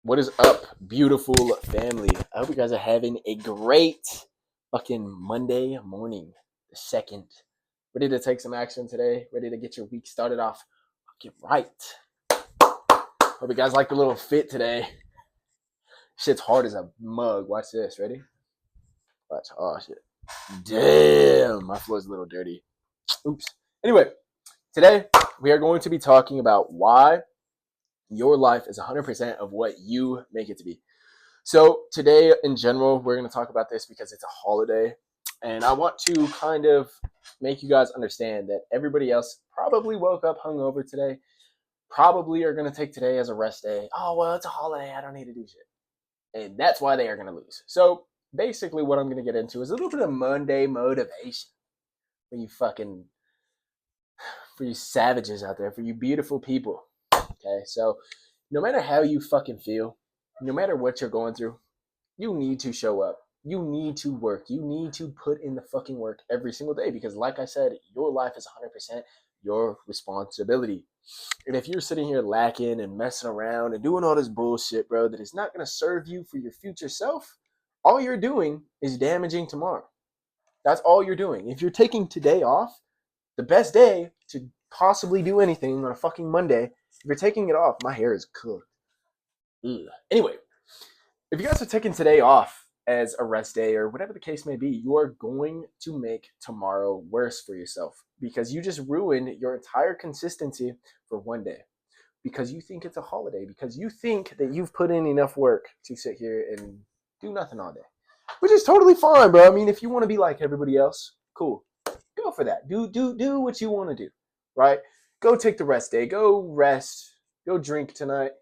What is up, beautiful family? I hope you guys are having a great fucking Monday morning, the second. Ready to take some action today? Ready to get your week started off fucking right? Hope you guys like the little fit today. Shit's hard as a mug. Watch this. Ready? Watch. Oh shit. Damn, my floor's a little dirty. Oops. Anyway, today we are going to be talking about why your life is 100% of what you make it to be. So today, in general, we're going to talk about this because it's a holiday, and I want to kind of make you guys understand that everybody else probably woke up hungover today, probably are going to take today as a rest day. Oh, well, it's a holiday. I don't need to do shit. And that's why they are going to lose. So basically what I'm going to get into is a little bit of Monday motivation for you fucking, for you savages out there, for you beautiful people. Okay, so no matter how you fucking feel, no matter what you're going through, you need to show up. You need to work. You need to put in the fucking work every single day because, like I said, your life is 100% your responsibility. And if you're sitting here lacking and messing around and doing all this bullshit, bro, that is not going to serve you for your future self, all you're doing is damaging tomorrow. That's all you're doing. If you're taking today off, the best day to possibly do anything on a fucking Monday, if you're taking it off, my hair is cooked. Ugh. Anyway, if you guys are taking today off as a rest day or whatever the case may be, you are going to make tomorrow worse for yourself because you just ruined your entire consistency for one day because you think it's a holiday, because you think that you've put in enough work to sit here and do nothing all day, which is totally fine, bro. I mean, if you want to be like everybody else, cool. Go for that. Do what you want to do, right? Go take the rest day. Go rest. Go drink tonight.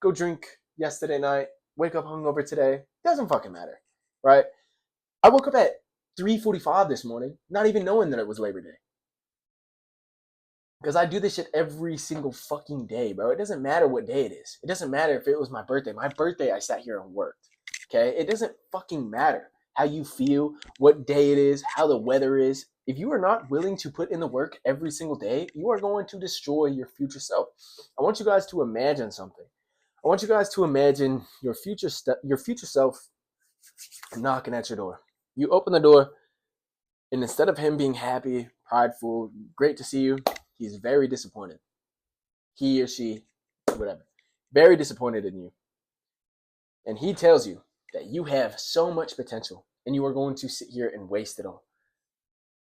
Go drink yesterday night. Wake up hungover today. Doesn't fucking matter, right? I woke up at 3:45 this morning, not even knowing that it was Labor Day. Because I do this shit every single fucking day, bro. It doesn't matter what day it is. It doesn't matter if it was my birthday. My birthday, I sat here and worked. Okay? It doesn't fucking matter how you feel, what day it is, how the weather is. If you are not willing to put in the work every single day, you are going to destroy your future self. I want you guys to imagine something. I want you guys to imagine your your future self knocking at your door. You open the door, and instead of him being happy, prideful, great to see you, he's very disappointed. He or she, whatever, very disappointed in you. And he tells you that you have so much potential and you are going to sit here and waste it all.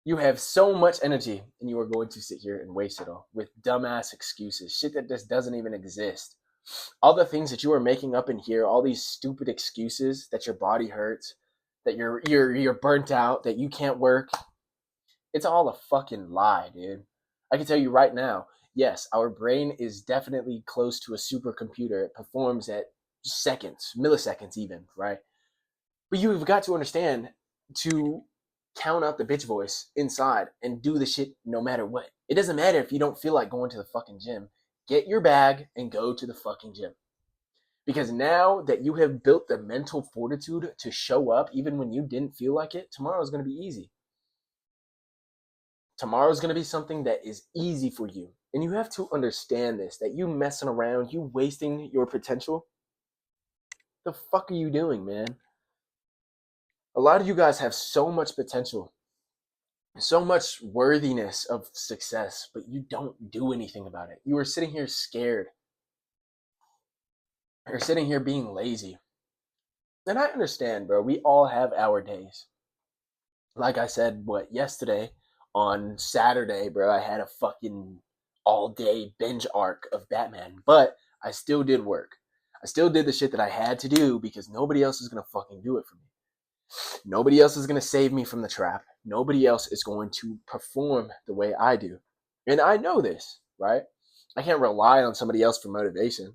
You have so much energy and you are going to sit here and waste it all with dumbass excuses, shit that just doesn't even exist. All the things that you are making up in here, all these stupid excuses that your body hurts, that you're burnt out, that you can't work. It's all a fucking lie, dude. I can tell you right now, yes, our brain is definitely close to a supercomputer. It performs at seconds, milliseconds even, right? But you've got to understand to count out the bitch voice inside and do the shit no matter what. It doesn't matter if you don't feel like going to the fucking gym. Get your bag and go to the fucking gym. Because now that you have built the mental fortitude to show up even when you didn't feel like it, tomorrow's going to be easy. Tomorrow's going to be something that is easy for you. And you have to understand this, that you messing around, you wasting your potential. The fuck are you doing, man? A lot of you guys have so much potential, so much worthiness of success, but you don't do anything about it. You are sitting here scared. You're sitting here being lazy. And I understand, bro. We all have our days. Like I said, yesterday on Saturday, bro, I had a fucking all day binge arc of Batman, but I still did work. I still did the shit that I had to do because nobody else is going to fucking do it for me. Nobody else is going to save me from the trap. Nobody else is going to perform the way I do. And I know this, right? I can't rely on somebody else for motivation.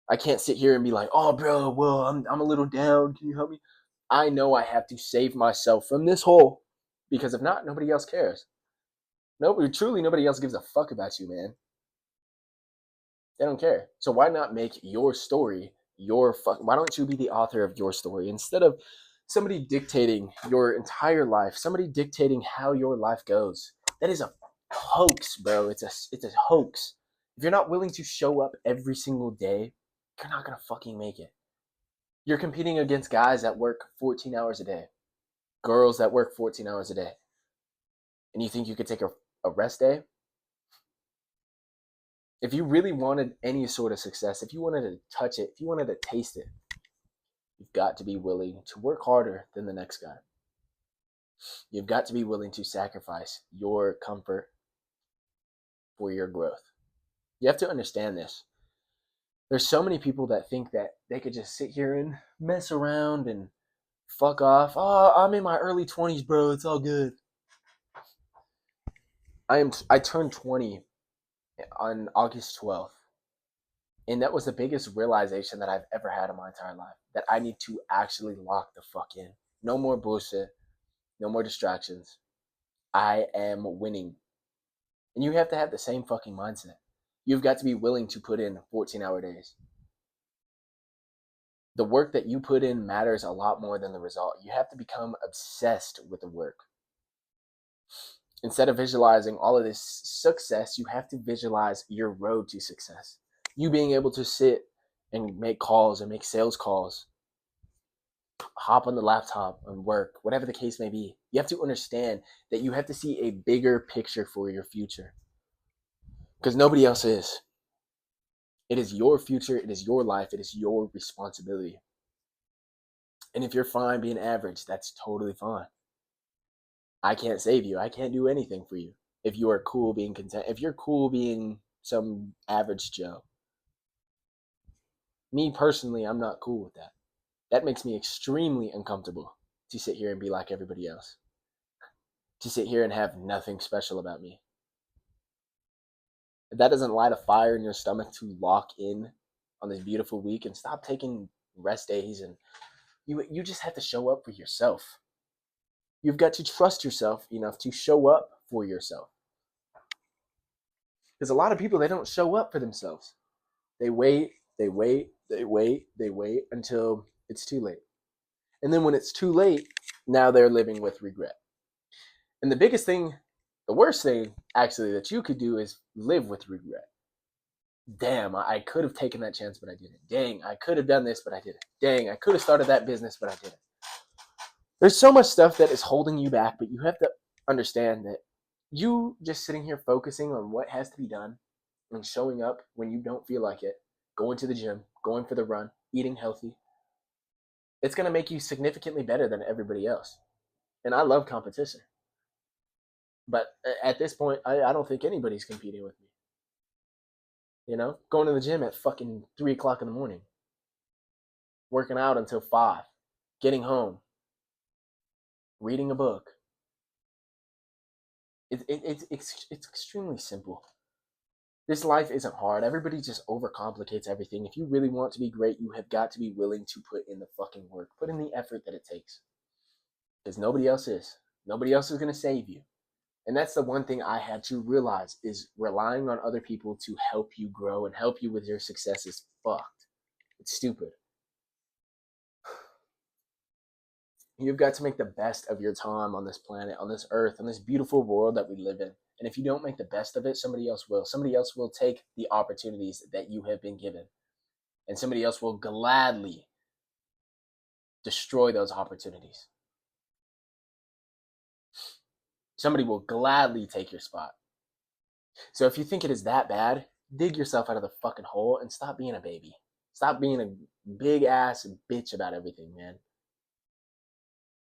I can't sit here and be like, oh, bro, well, I'm a little down. Can you help me? I know I have to save myself from this hole because if not, nobody else cares. Nobody else gives a fuck about you, man. They don't care. So why not make your story why don't you be the author of your story instead of somebody dictating your entire life, somebody dictating how your life goes? That is a hoax, bro. It's a hoax. If you're not willing to show up every single day you're not going to fucking make it. You're competing against guys that work 14 hours a day, girls that work 14 hours a day. And you think you could take a rest day? If you really wanted any sort of success, if you wanted to touch it, if you wanted to taste it, you've got to be willing to work harder than the next guy. You've got to be willing to sacrifice your comfort for your growth. You have to understand this. There's so many people that think that they could just sit here and mess around and fuck off. Oh, I'm in my early 20s, bro. It's all good. I turned 20 on August 12th. And that was the biggest realization that I've ever had in my entire life. That I need to actually lock the fuck in. No more bullshit. No more distractions. I am winning. And you have to have the same fucking mindset. You've got to be willing to put in 14-hour days. The work that you put in matters a lot more than the result. You have to become obsessed with the work. Instead of visualizing all of this success, you have to visualize your road to success. You being able to sit and make calls and make sales calls, hop on the laptop and work, whatever the case may be. You have to understand that you have to see a bigger picture for your future. Because nobody else is. It is your future. It is your life. It is your responsibility. And if you're fine being average, that's totally fine. I can't save you. I can't do anything for you. If you are cool being content, if you're cool being some average Joe. Me personally, I'm not cool with that. That makes me extremely uncomfortable to sit here and be like everybody else. To sit here and have nothing special about me. If that doesn't light a fire in your stomach to lock in on this beautiful week and stop taking rest days, and you just have to show up for yourself. You've got to trust yourself enough to show up for yourself. Because a lot of people, they don't show up for themselves. They wait until it's too late. And then when it's too late, now they're living with regret. And the biggest thing, the worst thing actually that you could do is live with regret. Damn, I could have taken that chance, but I didn't. Dang, I could have done this, but I didn't. Dang, I could have started that business, but I didn't. There's so much stuff that is holding you back, but you have to understand that you just sitting here focusing on what has to be done and showing up when you don't feel like it, going to the gym, going for the run, eating healthy, it's going to make you significantly better than everybody else. And I love competition. But at this point, I don't think anybody's competing with me. You know, going to the gym at fucking 3 o'clock in the morning, working out until 5, getting home, reading a book. It's extremely simple. This life isn't hard. Everybody just overcomplicates everything. If you really want to be great, you have got to be willing to put in the fucking work. Put in the effort that it takes. Because nobody else is. Nobody else is going to save you. And that's the one thing I had to realize is relying on other people to help you grow and help you with your success is fucked. It's stupid. You've got to make the best of your time on this planet, on this earth, on this beautiful world that we live in. And if you don't make the best of it, somebody else will. Somebody else will take the opportunities that you have been given. And somebody else will gladly destroy those opportunities. Somebody will gladly take your spot. So if you think it is that bad, dig yourself out of the fucking hole and stop being a baby. Stop being a big ass bitch about everything, man.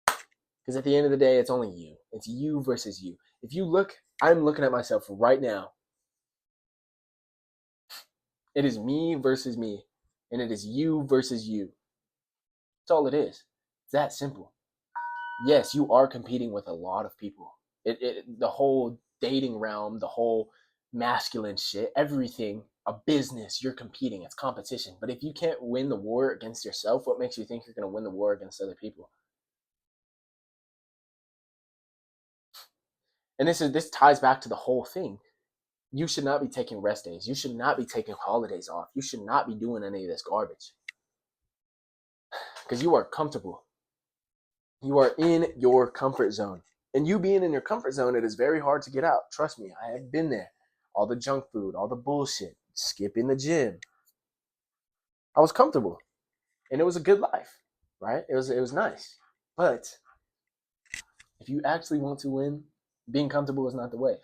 Because at the end of the day, it's only you. It's you versus you. If you look, I'm looking at myself right now. It is me versus me. And it is you versus you. That's all it is. It's that simple. Yes, you are competing with a lot of people. The whole dating realm, the whole masculine shit, everything, a business, you're competing. It's competition. But if you can't win the war against yourself, what makes you think you're going to win the war against other people? And this ties back to the whole thing. You should not be taking rest days. You should not be taking holidays off. You should not be doing any of this garbage. Because you are comfortable. You are in your comfort zone. And you being in your comfort zone, it is very hard to get out. Trust me, I have been there. All the junk food, all the bullshit, skipping the gym. I was comfortable, and it was a good life, right? It was nice. But if you actually want to win, being comfortable is not the way.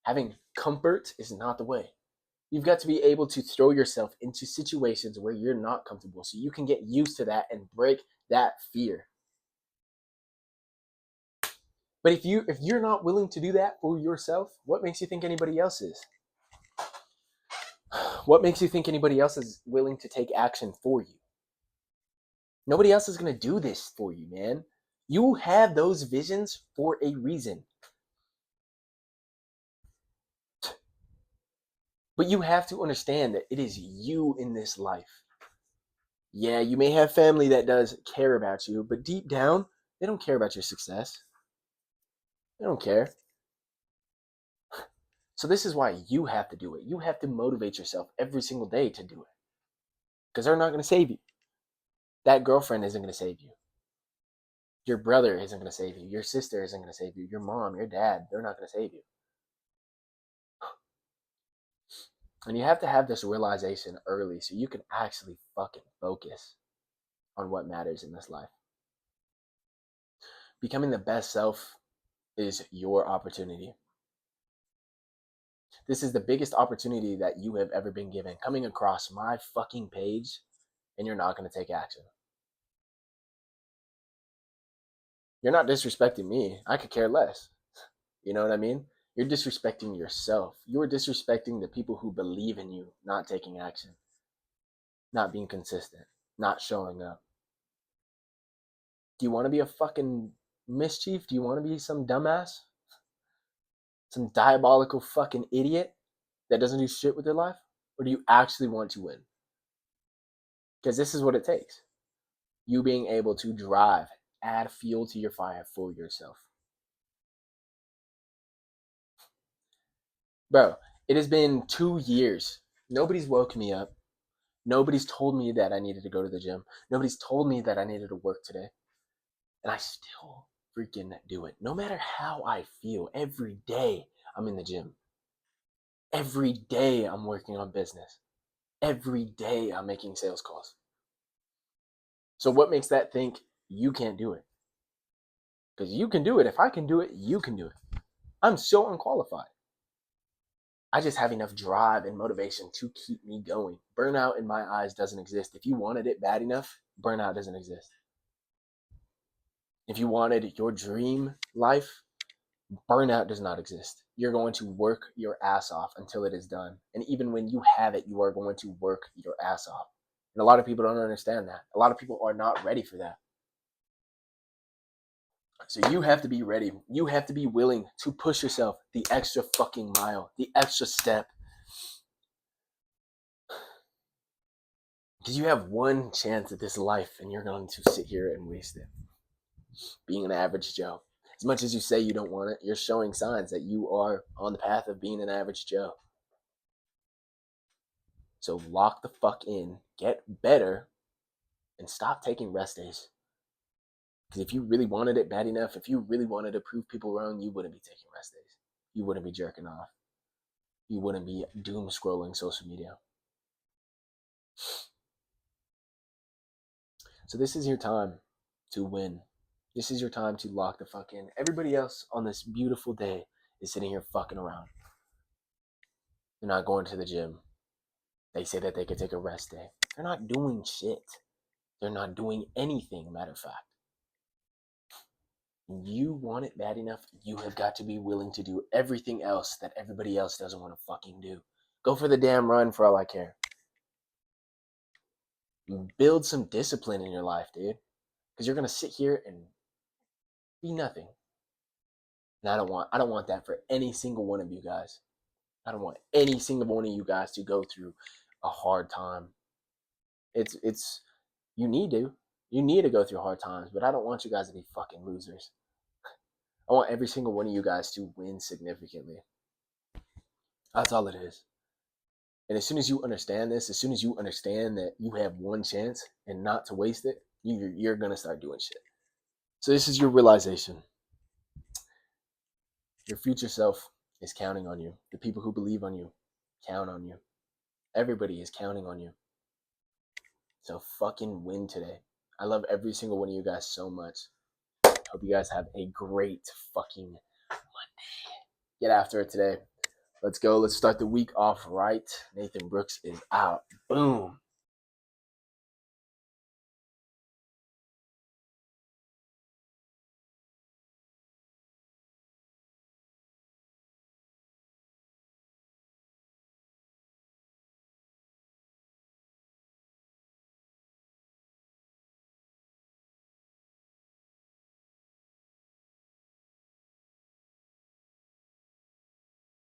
Having comfort is not the way. You've got to be able to throw yourself into situations where you're not comfortable so you can get used to that and break that fear. But if you're not willing to do that for yourself, what makes you think anybody else is? What makes you think anybody else is willing to take action for you? Nobody else is going to do this for you, man. You have those visions for a reason. But you have to understand that it is you in this life. Yeah, you may have family that does care about you, but deep down, they don't care about your success. They don't care. So this is why you have to do it. You have to motivate yourself every single day to do it. Because they're not going to save you. That girlfriend isn't going to save you. Your brother isn't going to save you. Your sister isn't going to save you. Your mom, your dad, they're not going to save you. And you have to have this realization early so you can actually fucking focus on what matters in this life. Becoming the best self is your opportunity. This is the biggest opportunity that you have ever been given. Coming across my fucking page and you're not going to take action. You're not disrespecting me. I could care less. You know what I mean? You're disrespecting yourself. You're disrespecting the people who believe in you not taking action, not being consistent, not showing up. Do you want to be a fucking mischief? Do you want to be some dumbass? Some diabolical fucking idiot that doesn't do shit with their life? Or do you actually want to win? Because this is what it takes. You being able to drive, add fuel to your fire for yourself. Bro, it has been 2 years. Nobody's woke me up. Nobody's told me that I needed to go to the gym. Nobody's told me that I needed to work today. And I still freaking do it. No matter how I feel, every day I'm in the gym. Every day I'm working on business. Every day I'm making sales calls. So what makes that think you can't do it? Because you can do it. If I can do it, you can do it. I'm so unqualified. I just have enough drive and motivation to keep me going. Burnout in my eyes doesn't exist. If you wanted it bad enough, burnout doesn't exist. If you wanted your dream life, burnout does not exist. You're going to work your ass off until it is done. And even when you have it, you are going to work your ass off. And a lot of people don't understand that. A lot of people are not ready for that. So you have to be ready. You have to be willing to push yourself the extra fucking mile, the extra step. Because you have one chance at this life and you're going to sit here and waste it. Being an average Joe. As much as you say you don't want it, you're showing signs that you are on the path of being an average Joe. So lock the fuck in, get better, and stop taking rest days. Because if you really wanted it bad enough, if you really wanted to prove people wrong, you wouldn't be taking rest days. You wouldn't be jerking off. You wouldn't be doom scrolling social media. So this is your time to win. This is your time to lock the fuck in. Everybody else on this beautiful day is sitting here fucking around. They're not going to the gym. They say that they could take a rest day. They're not doing shit. They're not doing anything, matter of fact. You want it bad enough, you have got to be willing to do everything else that everybody else doesn't want to fucking do. Go for the damn run for all I care. Build some discipline in your life, dude. Because you're gonna sit here and be nothing. And I don't want that for any single one of you guys. I don't want any single one of you guys to go through a hard time. It's you need to. You need to go through hard times, but I don't want you guys to be fucking losers. I want every single one of you guys to win significantly. That's all it is. And as soon as you understand this, as soon as you understand that you have one chance and not to waste it, you're going to start doing shit. So this is your realization. Your future self is counting on you. The people who believe on you count on you. Everybody is counting on you. So fucking win today. I love every single one of you guys so much. Hope you guys have a great fucking Monday. Get after it today. Let's go. Let's start the week off right. Nathan Brooks is out. Boom.